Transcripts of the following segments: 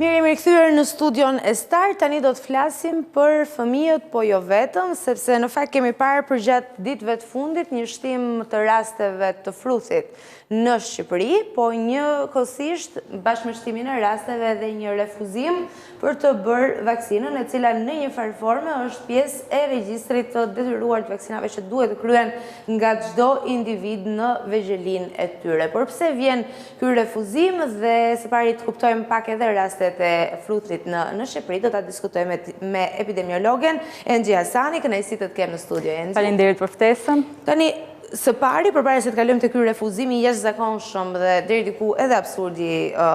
Mirë, jemi rikthyer në studion e Star. Tani do të flasim për fëmijët, po jo vetëm, sepse në fakt kemi parë përgjatë ditëve të fundit një shtim të rasteve të fruthit në Shqipëri, po njëkohësisht bashkë me shtimin e rasteve edhe një refuzim për të bërë vaksinën, e cila në një farë forme është pjesë e regjistrit të detyruar të vaksinave që duhet të kryen nga çdo individ në vegjëlinë e tyre. Por pse vjen ky refuzim dhe së pari të kuptojmë pak edhe rastet e fruthit në Shqipëri, do ta diskutojmë me epidemiologen Enxhi Hasani. Kënaqësi të kemë në studio, Enxhi. Faleminderit për ftesën. Tani, së pari, përpara se të kalojmë te ky refuzim i jashtëzakonshëm dhe deri diku edhe absurdi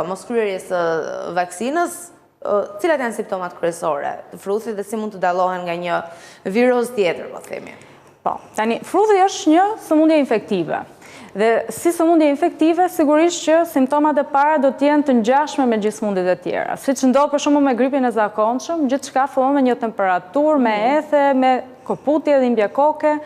moskryerjes së vaksinës, cilat janë simptomat kryesore të fruthit dhe si mund të dallohen nga një viroz tjetër, po themi? Po, tani fruthi është një sëmundje infektive. Dhe si sëmundje infektive, sigurisht që simptomat e para do të jenë të ngjashme me gjithë sëmundjet e tjera. Siç ndodh për shembull me gripin e zakonshëm, gjithçka fillon me një temperaturë, me ethe, me koputje, dhimbje koke.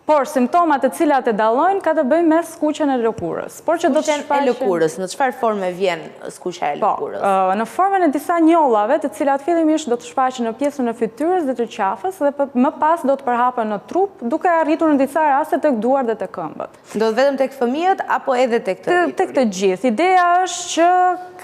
Por simptomat të cilat e dallojnë ka të bëjnë me skuqjen e lëkurës. Por që do të shfaqen e lëkurës, në çfarë forme vjen skuqja e lëkurës? Po, në formën e disa njollave, të cilat fillimisht do të shfaqen në pjesën e fytyrës dhe të qafës dhe më pas do të përhapen në trup, duke arritur në disa raste tek duart dhe tek këmbët. Do të vetëm tek fëmijët apo edhe tek të rritur? Tek të gjithë. Ideja është që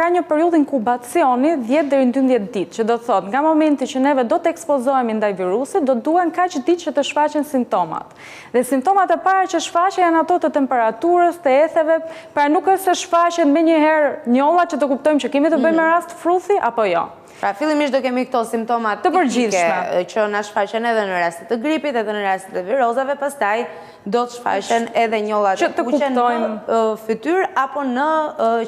ka një periudhë inkubacioni 10 deri në 12 ditë, që do të thotë nga momenti që neve do të ekspozohemi ndaj virusit, do duhen kaq ditë që të shfaqen simptomat. Dhe simptomat e para që shfaqen janë ato të temperaturës, të etheve, pra nuk është se shfaqen me njëherë njolla që të kuptojmë që kemi të bëjmë me rast fruthi, apo jo. Pra fillimisht do kemi këto simptomat të përgjithshme që na shfaqen edhe në rastet të gripit, edhe në rastet e virozave, pastaj do të shfaqen edhe njollat që të kuptojmë në fytyrë apo në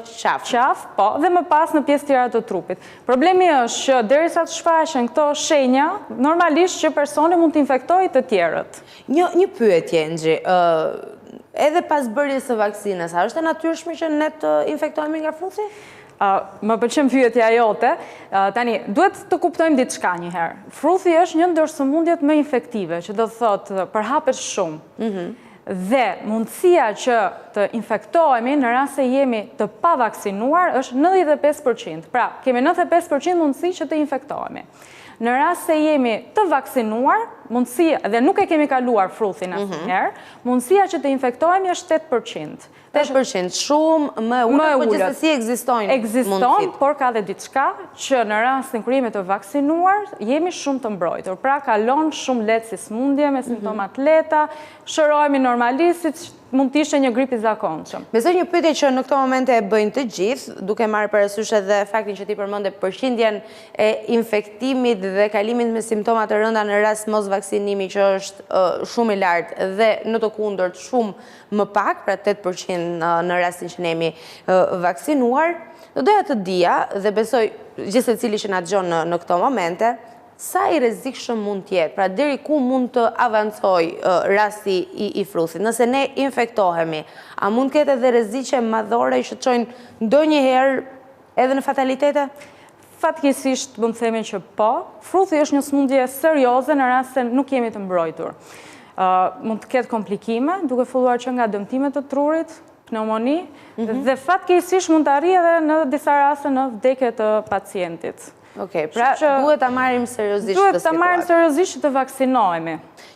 qafë. Qafë, po, dhe më pas në pjesë tjera të trupit. Problemi është që derisa të shfaqen këto shenja, normalisht që personi mund të infektojë të tjerët. Një pyetje, Enxhi, edhe pas bërjes së vaksinës, a është e natyrshme që ne të infektohemi nga fruthi? Më pëlqen pyetja jote. Tani, duhet të kuptojmë diçka një herë. Fruthi është një ndër sëmundjet më infektive, që do të thotë përhapet shumë. Dhe mundësia që të infektohemi në rast se jemi të pavaksinuar është 95%. Pra, kemi 95% mundësi që të infektohemi. Në rast se jemi të vaksinuar, mundësia, dhe nuk e kemi kaluar fruthin asnjëherë, mundësia që të infektohemi është 8%. 8%, shumë më ulët, po gjithsesi ekzistojnë mundësit. Ekziston, por ka dhe diçka që në rastin kur jemi të vaksinuar, jemi shumë të mbrojtur. Pra kalon shumë lehtë si sëmundje, me simptomat lehta, shërohemi normalisht, siç mund të ishte një grip i zakonshëm. Besoj një pyetje që në këto momente e bëjnë të gjithë, duke marrë parasysh edhe faktin që ti përmende përqindjen e infektimit dhe kalimit me simptoma të rënda në rast mos vaksinimi që është shumë i lartë dhe në të kundërt shumë më pak, pra 8% në rastin që ne jemi vaksinuar. Do doja të dija dhe besoj gjithë secili që na dëgjon në këto momente, sa i rrezikshëm mund të jetë, pra deri ku mund të avancojë rasti i fruthit. Nëse ne infektohemi, a mund të ketë edhe rreziqe madhore që çojnë ndonjëherë edhe në fatalitete? Fatkeqësisht mund të themi që po. Fruthi është një sëmundje serioze në rast se nuk jemi të mbrojtur. Mund të ketë komplikime, duke filluar që nga dëmtimet të trurit, pneumoni, dhe fatkeqësisht mund të arrijë edhe në disa raste në vdekje të pacientit. Okej, pra duhet ta marrim seriozisht këtë situatë. Duhet ta marrim seriozisht që të vaksinohemi.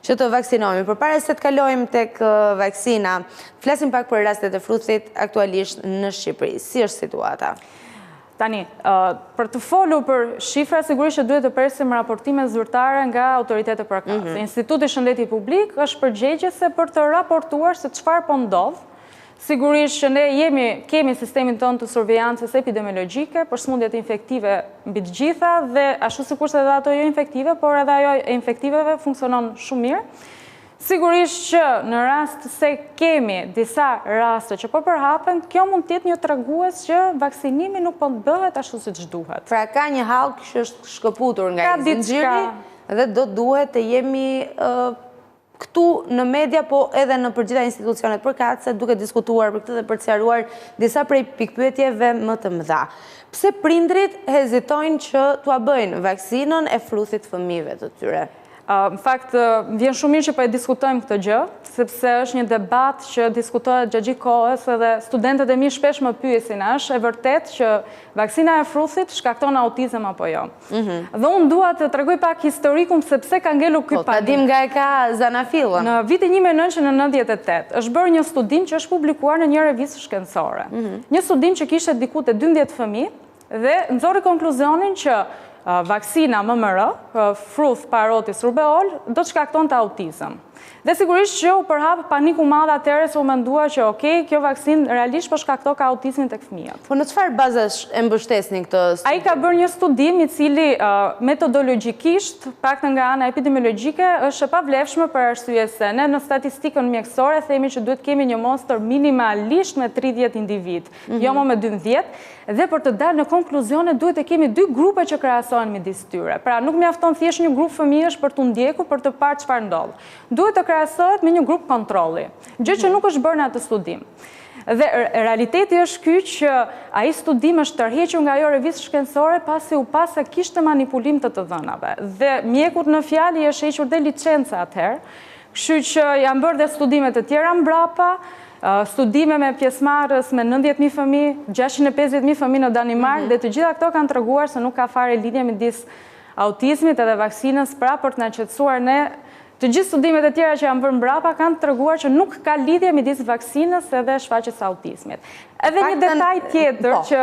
Që të vaksinohemi. Përpara se të kalojmë tek vaksina, flasim pak për rastet e fruthit aktualisht në Shqipëri. Si është situata? Tani, për të folur për shifra, sigurisht që duhet të presim raportime zyrtare nga autoritetet përkatëse. Instituti Shëndeti Publik është përgjegjëse për të raportuar se çfarë po ndodh. Sigurisht që ne kemi sistemin tonë të survejancës epidemiologjike për sëmundjet infektive mbi të gjitha dhe ashtu sikurse edhe ato jo infektive, por edhe ajo e infektiveve funksionon shumë mirë. Sigurisht që në rast se kemi disa raste që po përhapen, kjo mund të jetë një tregues që vaksinimi nuk po bëhet ashtu siç duhet. Pra ka një hallk që është shkëputur nga zinxhiri dhe do duhet të jemi këtu në media, po edhe në përgjithësi institucionet përkatëse, duke diskutuar për këtë dhe për të sqaruar disa prej pikpyetjeve më të mëdha. Pse prindrit hezitojnë që t'ua bëjnë vaksinën e fruthit fëmijëve të tyre? Në fakt, vjen shumë mirë që po e diskutojmë këtë gjë, sepse është një debat që diskutohet gjatë gjithë kohës edhe studentët e mi shpesh më pyesin, është e vërtet që vaksina e fruthit shkakton autizëm apo jo. Dhe unë dua të tregoj pak historikun sepse ka ngelur ky panik. Po, ta dim nga e ka zanafillën. Në vitin 1998 është bërë një studim që është publikuar në një revistë shkencore. Një studim që kishte diku te 12 fëmijë dhe nxorri konkluzionin që vaksina MMR, fruth parotis rubeol, do të shkaktonte autizëm. Dhe sigurisht që u përhap paniku madh atëherë se u mendua që okej, kjo vaksinë realisht po shkakton ka autizmin tek fëmijët. Po në çfarë bazash e mbështesni këtë studim? Ai ka bërë një studim i cili metodologjikisht, paktën nga ana epidemiologjike, është e pavlefshme për arsye se ne në statistikën mjekësore themi që duhet kemi një monster minimalisht me 30 individ, jo më me 12, dhe për të dalë në konkluzione duhet të kemi 2 grupe që krahasohen midis tyre. Pra nuk mjafton thjesht një grup fëmijësh për të ndjekur për të parë çfarë ndodh. Duhet të krahasohet me një grup kontrolli, gjë që nuk është bërë në atë studim. Dhe realiteti është ky që ai studim është tërhequr nga ajo revistë shkencore pasi u pa se kishte manipulim të dhënave. Dhe mjekut në fjalë i është hequr dhe licenca atëherë, kështu që janë bërë dhe studime të tjera mbrapa, studime me pjesëmarrës me 90.000 fëmijë, 650.000 fëmijë në Danimark, dhe të gjitha këto kanë treguar se nuk ka fare lidhje midis autizmit edhe vaksinës, pra për të na qetësuar ne. Të gjithë studimet e tjera që janë bërë mbrapa kanë treguar që nuk ka lidhje midis vaksinës edhe shfaqjes së autizmit. Edhe një detaj tjetër që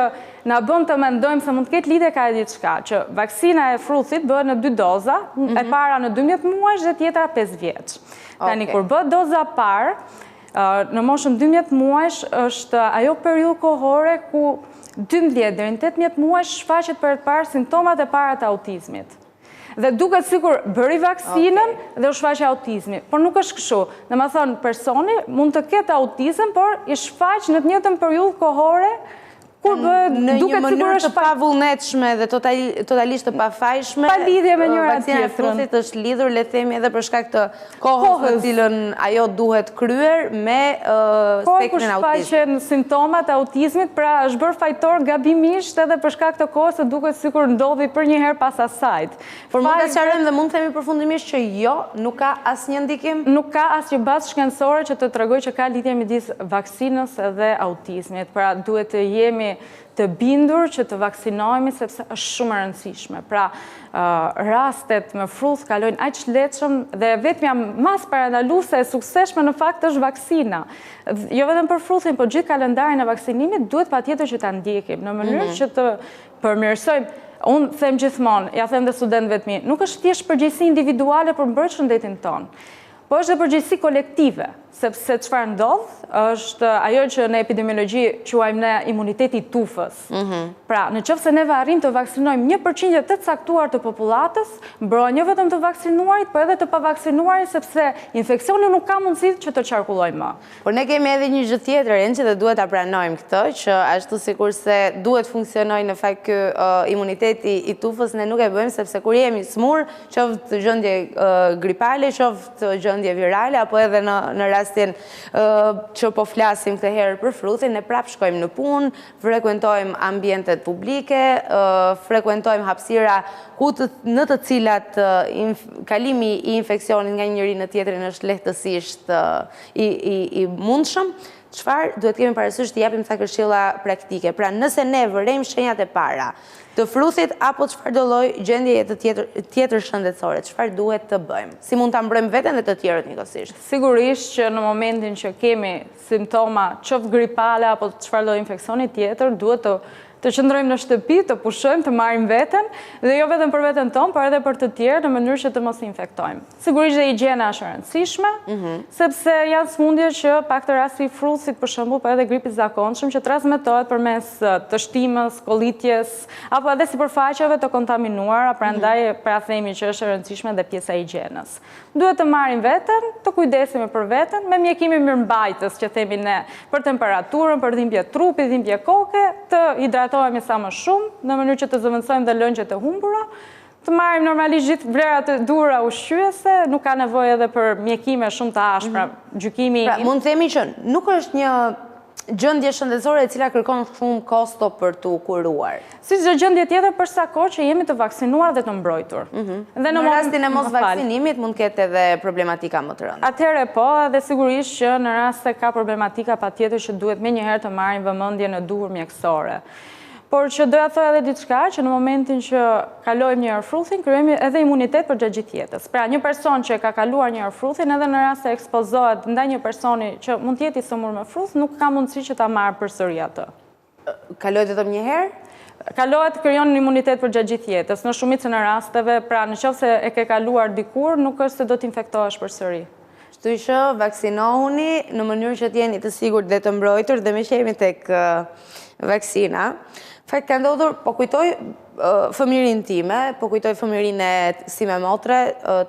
na bën të mendojmë se mund të ketë lidhje ka diçka, që vaksina e fruthit bëhet në 2 doza, e para në 12 muajsh dhe tjetra 5 vjeç. Tani kur bëhet doza parë, në moshën 12 muajsh është ajo periudhë kohore ku 12 deri në 18 muajsh shfaqet për të parë simptomat e para të autizmit. Dhe duket sikur bëri vaksinën dhe u shfaqe autizmi, por nuk është kështu. Domethënë personi mund të ketë autizëm, por i shfaq në të njëjtën periudhë kohore kur bëhet duket sikur është në një mënyrë të pavullnetshme dhe totalisht të pafajshme. Pa lidhje me njëra tjetrën. Vaksina e fruthit është lidhur, le të themi, edhe për shkak të kohës në cilën ajo duhet kryer me spektrin autizmit. Kur shfaqen simptomat e autizmit, pra është bërë fajtor gabimisht edhe për shkak të kohës se duket sikur ndodhi për një herë pas asajt. Por mund ta sqarojmë dhe mund të themi përfundimisht që jo, nuk ka asnjë ndikim? Nuk ka asnjë bazë shkencore që të tregojë që ka lidhje midis vaksinës edhe autizmit. Pra duhet të jemi të bindur që të vaksinohemi sepse është shumë e rëndësishme. Pra, rastet me fruth kalojnë aq lehtëshëm dhe vetmja mas parandaluese e suksesshme në fakt është vaksina. Jo vetëm për fruthin, por gjithë kalendarin e vaksinimit duhet patjetër që ta ndjekim në mënyrë që të përmirësojmë. Unë them gjithmonë, ja them dhe studentëve të mi, nuk është thjesht përgjegjësi individuale për mbrojtje shëndetin tonë, po është dhe përgjegjësi kolektive, sepse çfarë ndodh është ajo që në epidemiologji quajmë ne imuniteti i tufës. Pra, nëse neve arrim të vaksinojmë 1% të caktuar të popullatës, mbrohen jo vetëm të vaksinuarit, por edhe të pavaksinuarit, sepse infeksioni nuk ka mundësi që të qarkullojë më. Por ne kemi edhe një gjë tjetër, Ençi, dhe duhet ta pranojmë këtë, që ashtu sikurse duhet funksionojë në fakt ky imuniteti i tufës, ne nuk e bëjmë sepse kur jemi smur, qoftë gjendje gripale, qoftë gjendje virale, apo edhe në rastin që po flasim këtë herë për fruthin, ne prap shkojmë në punë, frekuentojmë ambientet publike, frekuentojmë hapësira në të cilat kalimi i infeksionit nga njëri në tjetrin është lehtësisht i mundshëm. Çfarë duhet kemi parasysh të japim ca këshilla praktike? Pra, nëse ne vërejmë shenjat e para të fruthit apo çfarë do lloj gjendjeje të tjetër shëndetësore, çfarë duhet të bëjmë? Si mund ta mbrojmë veten dhe të tjerët njëkohësisht? Sigurisht që në momentin që kemi simptoma qoftë gripale apo çfarë lloj infeksioni tjetër, duhet të qëndrojmë në shtëpi, të pushojmë, të marrim veten, dhe jo vetëm për veten tonë, por edhe për të tjerë në mënyrë që të mos infektojmë. Sigurisht dhe higjiena është e rëndësishme, sepse janë sëmundje që pak të rasti fruthit, për shembull, por edhe gripi i zakonshëm që transmetohet përmes të shtimës, kollitjes, apo edhe sipërfaqeve të kontaminuara, prandaj pra themi që është e rëndësishme dhe pjesa e higjienës. Duhet të marrim veten, të kujdesemi për veten, me mjekimin mirëmbajtës që themi ne, për temperaturën, për dhimbje trupi, dhimbje koke, të hidratohemi sa më shumë, në mënyrë që të zëvendësojmë dhe lëngjet e humbura, të marrim normalisht gjithë vlerat e duhura ushqyese, nuk ka nevojë edhe për mjekime shumë të ashpra, gjykimi. Pra, mund të themi që nuk është një gjendje shëndetësore e cila kërkon shumë kosto për të kuruar. Si çdo gjendje tjetër për sa kohë që jemi të vaksinuar dhe të mbrojtur. Dhe në rastin e mos vaksinimit mund ketë edhe problematika më të rënda. Atëherë po, dhe sigurisht që në rast se ka problematika patjetër që duhet menjëherë të marrin vëmendje në duhur mjekësore. Por që doja thoj edhe diçka që në momentin që kalojmë një arfruthin, krijojmë edhe imunitet për gjatë gjithë jetës. Pra, një person që ka kaluar një arfruthin, edhe në rast se ekspozohet ndaj një personi që mund të jetë i sëmur me fruth, nuk ka mundësi që ta marrë përsëri atë. Kalohet vetëm një herë? Kalohet, krijon imunitet për gjatë gjithë jetës. Në shumicën e rasteve, pra nëse e ke kaluar dikur, nuk është se do të infektohesh përsëri. Kështu që vaksinohuni në mënyrë që t'jeni të sigurt dhe të mbrojtur, dhe me që jemi tek vaksina. Fakt ka ndodhur, po kujtoj fëmirin time, po kujtoj fëmirin e Sime Motre,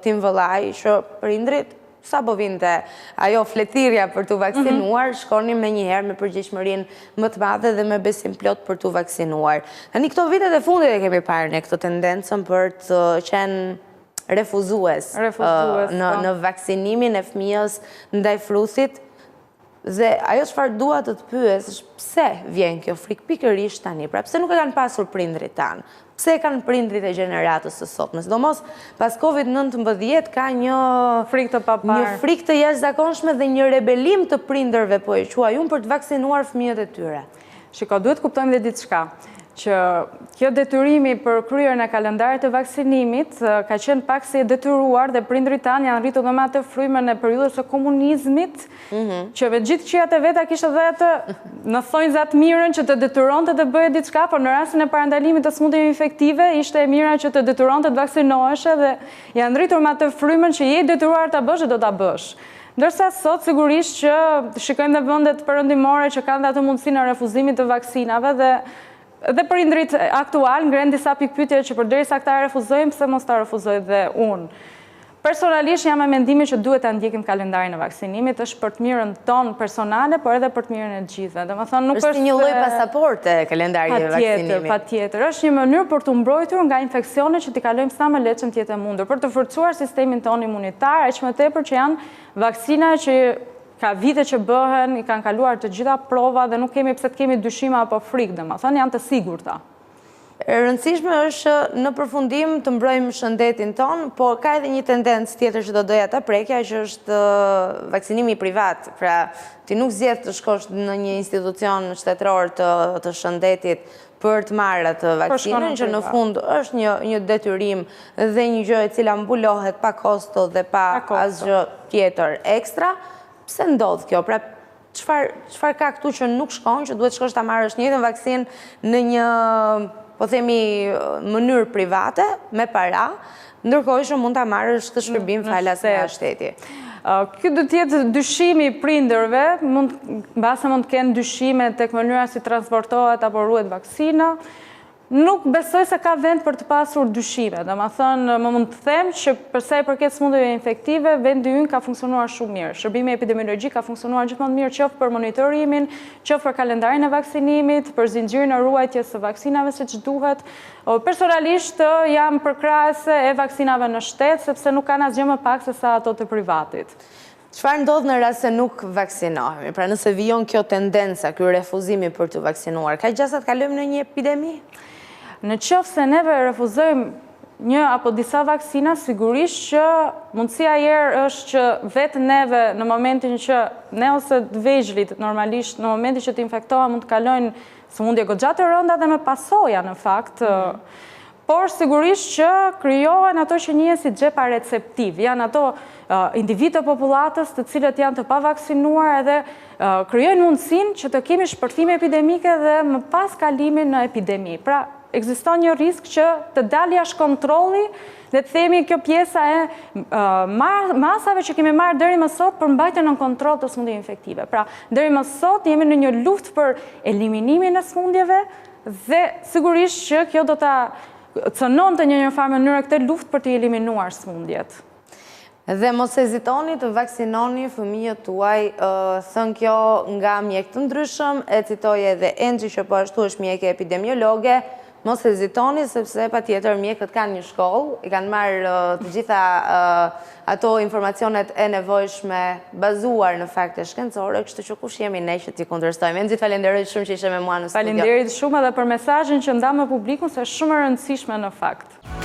Tim Vëllaj, që prindrit, sa po vinte ajo fletirja për të vaksinuar, shkonim me njëherë me përgjegjësinë më të madhe dhe me besim plot për të vaksinuar. Tani këto vitet e fundit e kemi parë ne këtë tendencën për të qenë refuzues në vaksinimin e fëmijës ndaj fruthit. Dhe ajo çfarë dua të të pyes është pse vjen kjo frikë pikërisht tani? Pra pse nuk e kanë pasur prindrit tanë? Pse e kanë prindrit e gjeneratës së sotme? Sidomos pas COVID-19 ka një frikë të paparë. Një frikë të jashtëzakonshme dhe një rebelim të prindërve, po e quaj unë, për të vaksinuar fëmijët e tyre. Shiko, duhet kuptojmë dhe diçka, që kjo detyrimi për kryerjen e kalendarit të vaksinimit ka qenë pak si e detyruar dhe prindrit tanë janë rritur dhe me atë frymën e periudhës së komunizmit, që me gjithë qijat e veta kishte dhe atë në thonjzat mirën që të detyronte të bëje diçka, por në rastin e parandalimit të sëmundjeve infektive ishte e mira që të detyronte të vaksinoheshe dhe janë rritur me atë frymën që je detyruar ta bësh dhe do ta bësh. Ndërsa sot sigurisht që shikojmë dhe vendet perëndimore që kanë atë mundësinë e refuzimit të vaksinave dhe prindrit aktual ngren disa pikpyetje që përderisa këta refuzojnë, pse mos ta refuzoj dhe unë. Personalisht jam e mendimit që duhet ta ndjekim kalendarin e vaksinimit, është për të mirën tonë personale, por edhe për të mirën e gjithëve. Domethënë nuk është një lloj pasaporte kalendari i vaksinimit. Patjetër, është një mënyrë për të mbrojtur nga infeksionet që t'i kalojmë sa më lehtë të jetë e mundur, për të forcuar sistemin tonë imunitar, aq më tepër që janë vaksina që ka vite që bëhen, i kanë kaluar të gjitha prova dhe nuk kemi pse të kemi dyshime apo frikë, domethënë janë të sigurta. E rëndësishme është në përfundim të mbrojmë shëndetin ton, por ka edhe një tendencë tjetër që do doja ta prekja, që është vaksinimi privat. Pra, ti nuk zgjedh të shkosh në një institucion shtetëror të shëndetit për të marrë atë vaksinën, që në fund është një detyrim dhe një gjë e cila mbulohet pa kosto dhe pa asgjë tjetër ekstra. Pse ndodh kjo? Pra, çfarë ka këtu që nuk shkon, që duhet shkosh ta marrësh një vaksinë në një, po themi, mënyrë private, me para, ndërkohë që mund ta marrësh këtë shërbim falas nga shteti. Ky do të jetë dyshimi i prindërve, mbase mund të kenë dyshime tek mënyra si transportohet apo ruhet vaksina. Nuk besoj se ka vend për të pasur dyshime. Domethënë, më mund të them që përsa i përket sëmundjeve infektive, vendi ynë ka funksionuar shumë mirë. Shërbimi epidemiologjik ka funksionuar gjithmonë mirë, qoftë për monitorimin, qoftë për kalendarin e vaksinimit, për zinxhirin e ruajtjes së vaksinave siç duhet. Personalisht jam përkrahëse e vaksinave në shtet, sepse nuk kanë asgjë më pak se sa ato të privatit. Çfarë ndodh në rast se nuk vaksinohemi? Pra nëse vijon kjo tendenca, ky refuzimi për të vaksinuar, ka gjasa të kalojmë në një epidemi? Në qoftë se neve refuzojmë një apo disa vaksina, sigurisht që mundësia herë është që vetë neve në momentin që ne ose të vegjëlit normalisht në momentin që të infektohen mund të kalojnë sëmundje goxha të rënda dhe me pasoja në fakt. Por sigurisht që krijohen ato që njihen si xhepa receptiv. Janë ato individ të popullatës të cilët janë të pavaksinuar edhe krijojnë mundësinë që të kemi shpërthime epidemike dhe më pas kalimin në epidemi. Pra, ekziston një risk që të dalë jashtë kontrolli dhe të themi kjo pjesa e masave që kemi marrë deri më sot për mbajtjen në kontroll të sëmundjeve infektive. Pra, deri më sot jemi në një luftë për eliminimin e sëmundjeve dhe sigurisht që kjo do ta cënonte në një farë mënyrë këtë luftë për të eliminuar sëmundjet. Dhe mos hezitoni të vaksinoni fëmijët tuaj, thënë kjo nga mjek të ndryshëm, e citoj edhe Enxhi që po ashtu është mjeke epidemiologe, mos hezitoni, sepse pa tjetër mjekët kanë një shkollë, i kanë marrë të gjitha ato informacionet e nevojshme bazuar në fakte shkencore, kështu që kush jemi ne që t'i kundërstojmë. Enxit, falenderoj shumë që ishe me mua në studio. Falenderit shumë edhe për mesazhin që nda me publikun, se është shumë e rëndësishme në fakt.